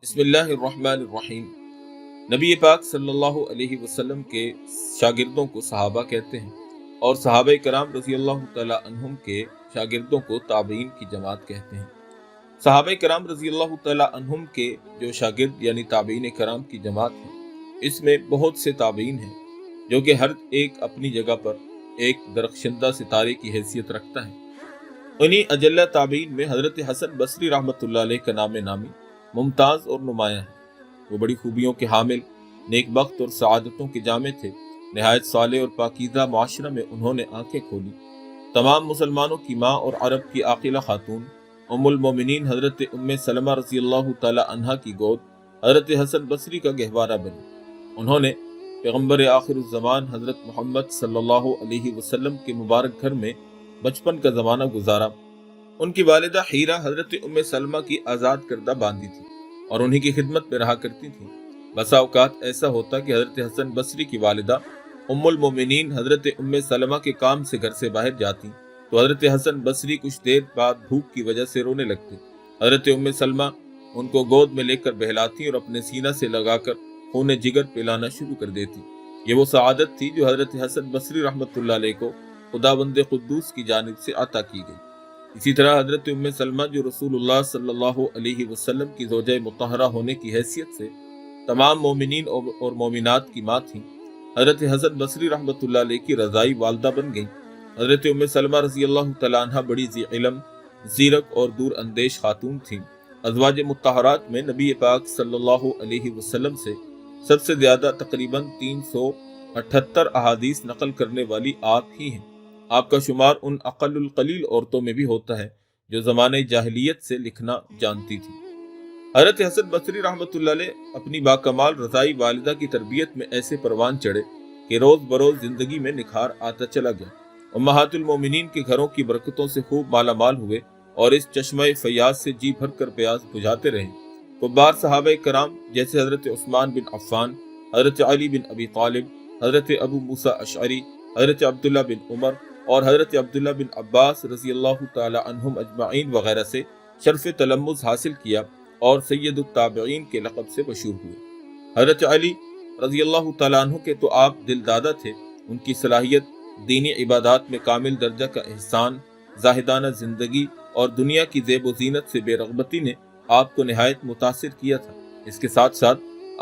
بسم اللہ الرحمن الرحیم۔ نبی پاک صلی اللہ علیہ وسلم کے شاگردوں کو صحابہ کہتے ہیں اور صحابہ کرام رضی اللہ تعالی عنہم کے شاگردوں کو تابعین کی جماعت کہتے ہیں۔ صحابہ کرام رضی اللہ تعالی عنہم کے جو شاگرد یعنی تابعین کرام کی جماعت ہے، اس میں بہت سے تابعین ہیں جو کہ ہر ایک اپنی جگہ پر ایک درخشندہ ستارے کی حیثیت رکھتا ہے۔ انہی اجلہ تابعین میں حضرت حسن بصری رحمۃ اللہ علیہ کا نام نامی ممتاز اور نمایاں ہے۔ وہ بڑی خوبیوں کے حامل، نیک بخت اور سعادتوں کے جامع تھے۔ نہایت صالح اور پاکیزہ معاشرہ میں انہوں نے آنکھیں کھولی۔ تمام مسلمانوں کی ماں اور عرب کی عاقلہ خاتون ام المومنین حضرت ام سلمہ رضی اللہ تعالی عنہا کی گود حضرت حسن بصری کا گہوارہ بنی۔ انہوں نے پیغمبر آخر الزمان حضرت محمد صلی اللہ علیہ وسلم کے مبارک گھر میں بچپن کا زمانہ گزارا۔ ان کی والدہ حیرہ حضرت ام سلمہ کی آزاد کردہ باندی تھی اور انہی کی خدمت میں رہا کرتی تھیں۔ بسا اوقات ایسا ہوتا کہ حضرت حسن بصری کی والدہ ام المومنین حضرت ام سلمہ کے کام سے گھر سے باہر جاتی تو حضرت حسن بصری کچھ دیر بعد بھوک کی وجہ سے رونے لگتے۔ حضرت ام سلمہ ان کو گود میں لے کر بہلاتی اور اپنے سینہ سے لگا کر خون جگر پلانا شروع کر دیتی۔ یہ وہ سعادت تھی جو حضرت حسن بصری رحمۃ اللہ علیہ کو خداوند قدوس کی جانب سے عطا کی گئی۔ اسی طرح حضرت ام سلمہ جو رسول اللہ صلی اللہ علیہ وسلم کی زوجہ مطہرہ ہونے کی حیثیت سے تمام مومنین اور مومنات کی ماں تھیں، حضرت حسن بصری رحمۃ اللہ علیہ کی رضائی والدہ بن گئیں۔ حضرت ام سلمہ رضی اللہ تعالیٰ عنہ بڑی ذی علم، زیرک اور دور اندیش خاتون تھیں۔ ازواج مطہرات میں نبی پاک صلی اللہ علیہ وسلم سے سب سے زیادہ تقریباً 378 احادیث نقل کرنے والی آپ ہی ہیں۔ آپ کا شمار ان اقل القلیل عورتوں میں بھی ہوتا ہے جو زمانہ جاہلیت سے لکھنا جانتی تھی۔ حضرت حسن بصری رحمۃ اللہ علیہ اپنی باکمال رضائی والدہ کی تربیت میں ایسے پروان چڑھے کہ روز بروز زندگی میں نکھار آتا چلا گیا۔ امہات المومنین کے گھروں کی برکتوں سے خوب مالا مال ہوئے اور اس چشمہ فیاض سے جی بھر کر پیاس بجھاتے رہے۔ کبار صحابہ کرام جیسے حضرت عثمان بن عفان، حضرت علی بن ابی طالب، حضرت ابو موسیٰ اشعری، حضرت عبداللہ بن عمر اور حضرت عبداللہ بن عباس رضی اللہ تعالی عنہم اجمعین وغیرہ سے شرف تلمذ حاصل کیا اور سید التابعین کے لقب سے مشہور ہوئے۔ حضرت علی رضی اللہ تعالی عنہ کے تو آپ دل دادا تھے۔ ان کی صلاحیت، دینی عبادات میں کامل درجہ کا احسان، زاہدانہ زندگی اور دنیا کی زیب و زینت سے بے رغبتی نے آپ کو نہایت متاثر کیا تھا۔ اس کے ساتھ ساتھ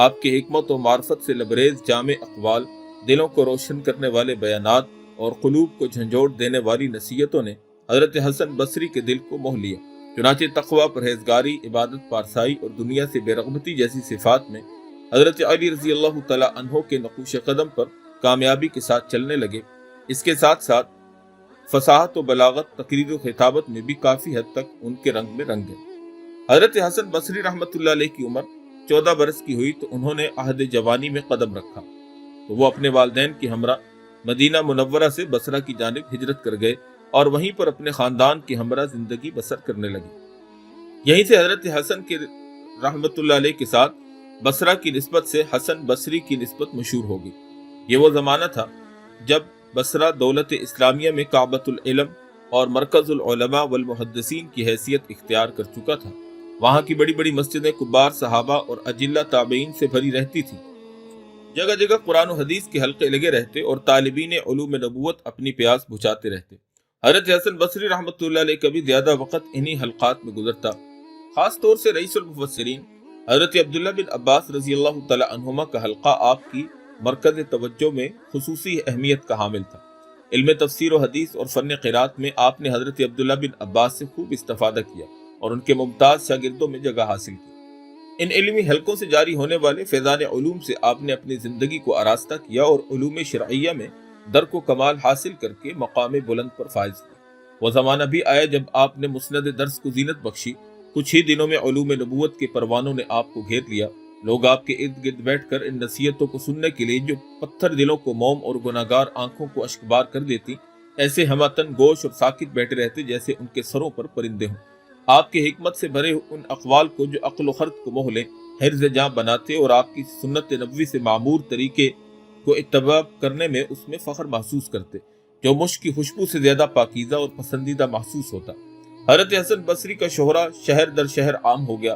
آپ کے حکمت و معرفت سے لبریز جامع اقوال، دلوں کو روشن کرنے والے بیانات اور قلوب کو جھنجھوڑ دینے والی نصیحتوں نے حضرت حسن بصری کے دل کو موہ لیا۔ چنانچہ تقویٰ، پرہیزگاری، عبادت پارسائی اور دنیا سے بے رغبتی جیسی صفات میں حضرت علی رضی اللہ تعالی عنہ کے نقوش قدم پر کامیابی کے ساتھ چلنے لگے۔ اس کے ساتھ ساتھ فصاحت و بلاغت، تقریر و خطابت میں بھی کافی حد تک ان کے رنگ میں رنگ گئے۔ حضرت حسن بصری رحمۃ اللہ علیہ کی عمر 14 برس کی ہوئی تو انہوں نے عہد جوانی میں قدم رکھا تو وہ اپنے والدین کی ہمراہ مدینہ منورہ سے بصرہ کی جانب ہجرت کر گئے اور وہیں پر اپنے خاندان کی ہمراہ زندگی بسر کرنے لگے۔ یہیں سے حضرت حسن کے رحمۃ اللہ علیہ کے ساتھ بصرہ کی نسبت سے حسن بصری کی نسبت مشہور ہو گئی۔ یہ وہ زمانہ تھا جب بصرہ دولت اسلامیہ میں کعبۃ العلم اور مرکز العلماء والمحدثین کی حیثیت اختیار کر چکا تھا۔ وہاں کی بڑی بڑی مسجدیں کبار صحابہ اور اجلہ تابعین سے بھری رہتی تھیں۔ جگہ جگہ قرآن و حدیث کے حلقے لگے رہتے اور طالبین علوم نبوت اپنی پیاس بجھاتے رہتے۔ حضرت حسن بصری رحمۃ اللہ علیہ کا بھی زیادہ وقت انہی حلقات میں گزرتا۔ خاص طور سے رئیس المفسرین حضرت عبداللہ بن عباس رضی اللہ تعالی عنہما کا حلقہ آپ کی مرکز توجہ میں خصوصی اہمیت کا حامل تھا۔ علم تفسیر و حدیث اور فن قرات میں آپ نے حضرت عبداللہ بن عباس سے خوب استفادہ کیا اور ان کے ممتاز شاگردوں میں جگہ حاصل کی۔ ان علمی حلقوں سے جاری ہونے والے فیضان علوم سے آپ نے اپنی زندگی کو آراستہ کیا اور علوم شرعیہ میں درک و کمال حاصل کر کے مقام بلند پر فائز ہوئے۔ وہ زمانہ بھی آیا جب آپ نے مسند درس کو زینت بخشی۔ کچھ ہی دنوں میں علوم نبوت کے پروانوں نے آپ کو گھیر لیا۔ لوگ آپ کے ارد گرد بیٹھ کر ان نصیحتوں کو سننے کے لیے جو پتھر دلوں کو موم اور گناہگار آنکھوں کو اشکبار کر دیتی، ایسے ہمتن گوش اور ساکت بیٹھے رہتے جیسے ان کے سروں پر پرندے ہوں۔ آپ کے حکمت سے بھرے ان اقوال کو جو عقل و خرد کو موہ لیں حرز جاں بناتے اور آپ کی سنت نبوی سے معمور طریقے کو اتباع کرنے میں اس میں فخر محسوس کرتے، جو مشک کی خوشبو سے زیادہ پاکیزہ اور پسندیدہ محسوس ہوتا۔ حضرت حسن بصری کا شہرہ شہر در شہر عام ہو گیا۔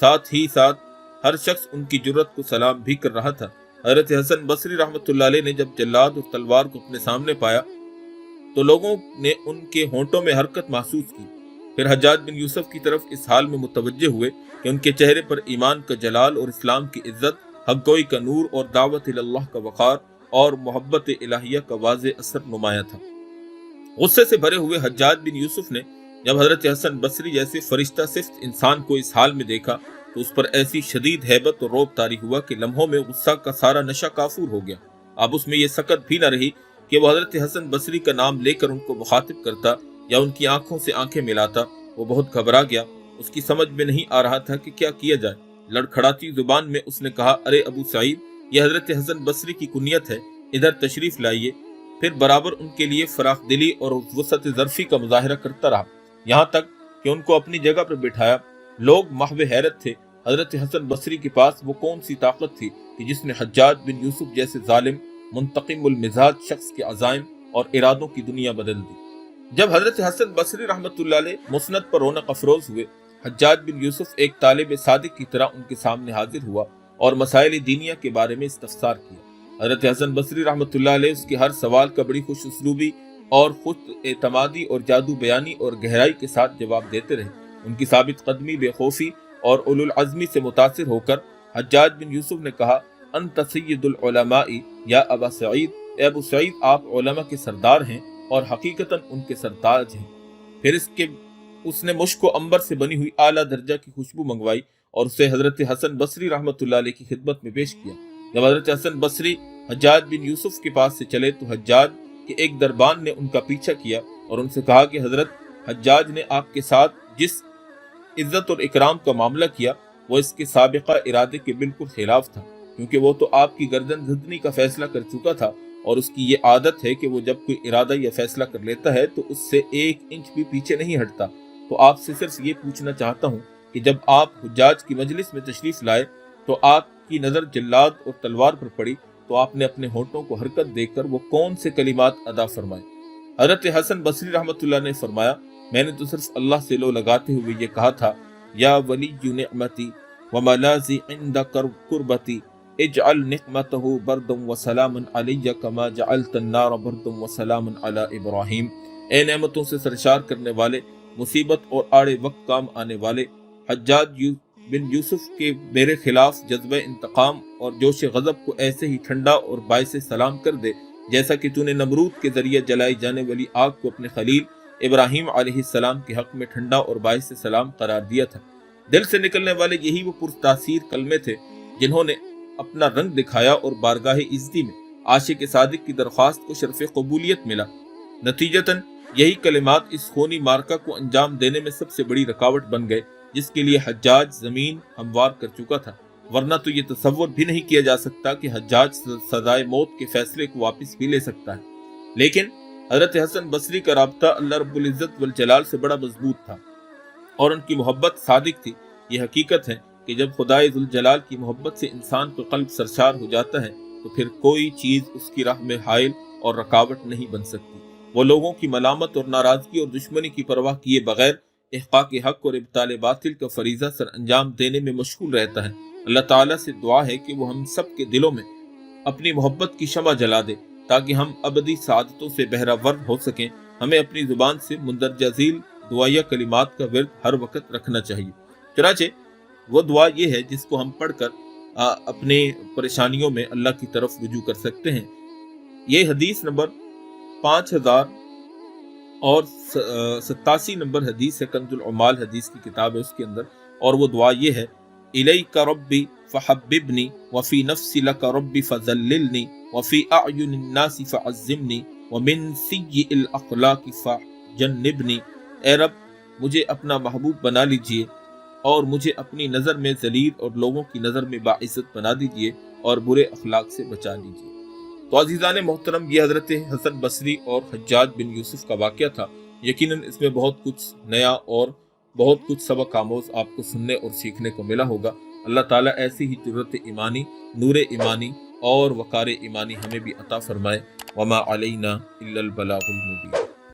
ساتھ ہی ساتھ ہر شخص ان کی جرت کو سلام بھی کر رہا تھا۔ حضرت حسن بصری رحمۃ اللہ علیہ نے جب جلاد اور تلوار کو اپنے سامنے پایا تو لوگوں نے ان کے ہونٹوں میں حرکت محسوس کی۔ پھر حجاج بن یوسف کی طرف اس حال میں متوجہ ہوئے کہ ان کے چہرے پر ایمان کا جلال اور اسلام کی عزت، حق گوئی کا نور اور دعوت اللہ کا وقار اور محبت الہیہ کا واضح اثر نمایاں تھا۔ غصے سے بھرے ہوئے حجاج بن یوسف نے جب حضرت حسن بصری جیسے فرشتہ صفت انسان کو اس حال میں دیکھا تو اس پر ایسی شدید ہیبت اور رعب طاری ہوا کہ لمحوں میں غصہ کا سارا نشہ کافور ہو گیا۔ اب اس میں یہ سکت بھی نہ رہی کہ وہ حضرت حسن بصری کا نام لے کر ان کو مخاطب کرتا یا ان کی آنکھوں سے آنکھیں ملاتا۔ وہ بہت گھبرا گیا، اس کی سمجھ میں نہیں آ رہا تھا کہ کیا کیا جائے۔ لڑکھڑاتی زبان میں اس نے کہا، ارے ابو سعید، یہ حضرت حسن بصری کی کنیت ہے، ادھر تشریف لائیے۔ پھر برابر ان کے لیے فراخ دلی اور وسعت ظرفی کا مظاہرہ کرتا رہا، یہاں تک کہ ان کو اپنی جگہ پر بٹھایا۔ لوگ محو حیرت تھے، حضرت حسن بصری کے پاس وہ کون سی طاقت تھی کہ جس نے حجاج بن یوسف جیسے ظالم، منتقم المزاج شخص کے عزائم اور ارادوں کی دنیا بدل دی۔ جب حضرت حسن بصری رحمۃ اللہ علیہ مسند پر رونق افروز ہوئے، حجاج بن یوسف ایک طالب صادق کی طرح ان کے سامنے حاضر ہوا اور مسائل دینیہ کے بارے میں استفسار کیا۔ حضرت حسن بصری رحمۃ اللہ علیہ اس کے ہر سوال کا بڑی خوش اسلوبی اور خود اعتمادی اور جادو بیانی اور گہرائی کے ساتھ جواب دیتے رہے۔ ان کی ثابت قدمی، بے خوفی اور اولو العزمی سے متاثر ہو کر حجاج بن یوسف نے کہا، انت سید العلماء یا ابا سعید، اے ابو سعید، آپ علماء کے سردار ہیں اور حقیقتاً ان کے سرتاج ہیں۔ پھر اس نے مشک و عنبر سے بنی ہوئی اعلیٰ درجہ کی خوشبو منگوائی اور اسے حضرت حسن بصری رحمۃ اللہ علیہ کی خدمت میں پیش کیا۔ جب حضرت حسن بصری حجاج بن یوسف کے پاس سے چلے تو حجاج کے ایک دربان نے ان کا پیچھا کیا اور ان سے کہا کہ حضرت، حجاج نے آپ کے ساتھ جس عزت اور اکرام کا معاملہ کیا وہ اس کے سابقہ ارادے کے بالکل خلاف تھا، کیونکہ وہ تو آپ کی گردن زدنی کا فیصلہ کر چکا تھا اور اس کی یہ عادت ہے کہ وہ جب کوئی ارادہ یا فیصلہ کر لیتا ہے تو اس سے 1 انچ بھی پیچھے نہیں ہٹتا۔ تو آپ سے صرف یہ پوچھنا چاہتا ہوں کہ جب آپ حجاج کی مجلس میں تشریف لائے تو آپ کی نظر جلاد اور تلوار پر پڑی تو آپ نے اپنے ہونٹوں کو حرکت دے کر وہ کون سے کلمات ادا فرمائے؟ حضرت حسن بصری رحمۃ اللہ نے فرمایا، میں نے تو صرف اللہ سے لو لگاتے ہوئے یہ کہا تھا، یا ولی نعمتی وملاذی عند قربتی اجعل نقمتہ بردا وسلاما علی کما جعلت النار بردا وسلاما علی ابراہیم۔ اے نعمتوں سے سرشار کرنے والے، مصیبت اور آڑے وقت کام آنے والے، حجاج بن یوسف کے میرے خلاف جذبہ انتقام اور جوش غضب کو ایسے ہی ٹھنڈا اور باعث سلام کر دے جیسا کہ تو نے نمرود کے ذریعے جلائی جانے والی آگ کو اپنے خلیل ابراہیم علیہ السلام کے حق میں ٹھنڈا اور باعث سلام قرار دیا تھا۔ دل سے نکلنے والے یہی وہ پرتاثیر کلمے تھے جنہوں نے اپنا رنگ دکھایا اور بارگاہ عزتی میں عاشق صادق کی درخواست کو شرف قبولیت ملا۔ نتیجتاً یہی کلمات اس خونی مارکہ کو انجام دینے میں سب سے بڑی رکاوٹ بن گئے جس کے لیے حجاج زمین ہموار کر چکا تھا، ورنہ تو یہ تصور بھی نہیں کیا جا سکتا کہ حجاج سزائے موت کے فیصلے کو واپس بھی لے سکتا ہے۔ لیکن حضرت حسن بصری کا رابطہ اللہ رب العزت والجلال سے بڑا مضبوط تھا اور ان کی محبت صادق تھی۔ یہ حقیقت ہے کہ جب خدائے ذوالجلال کی محبت سے انسان کا قلب سرشار ہو جاتا ہے تو پھر کوئی چیز اس کی راہ میں حائل اور رکاوٹ نہیں بن سکتی۔ وہ لوگوں کی ملامت اور ناراضگی اور دشمنی کی پرواہ کیے بغیر احقاق حق اور ابطال باطل کا فریضہ سر انجام دینے میں مشغول رہتا ہے۔ اللہ تعالیٰ سے دعا ہے کہ وہ ہم سب کے دلوں میں اپنی محبت کی شمع جلا دے تاکہ ہم ابدی سعادتوں سے بہرہ ور ہو سکیں۔ ہمیں اپنی زبان سے مندرجہ ذیل دعائیہ کلمات کا ورد ہر وقت رکھنا چاہیے۔ چنانچہ وہ دعا یہ ہے جس کو ہم پڑھ کر اپنے پریشانیوں میں اللہ کی طرف رجوع کر سکتے ہیں۔ یہ حدیث نمبر 5087 نمبر حدیث ہے، کنز العمال حدیث کی کتاب ہے، اس کے اندر، اور وہ دعا یہ ہے، الیک ربی فحببنی وفی نفسی لک ربی فذللنی وفی اعین الناس فعظمنی ومن سیء الاخلاق فجنبنی۔ اے رب، مجھے اپنا محبوب بنا لیجئے اور مجھے اپنی نظر میں ذلیل اور لوگوں کی نظر میں باعزت بنا دیجئے اور برے اخلاق سے بچا لیجئے۔ تو عزیزان محترم، یہ حضرت حسن بصری اور حجاج بن یوسف کا واقعہ تھا۔ یقیناً اس میں بہت کچھ نیا اور بہت کچھ سبق آموز آپ کو سننے اور سیکھنے کو ملا ہوگا۔ اللہ تعالیٰ ایسی ہی جرت ایمانی، نور ایمانی اور وقار ایمانی ہمیں بھی عطا فرمائے۔ وما علینا الا البلاغ المبین۔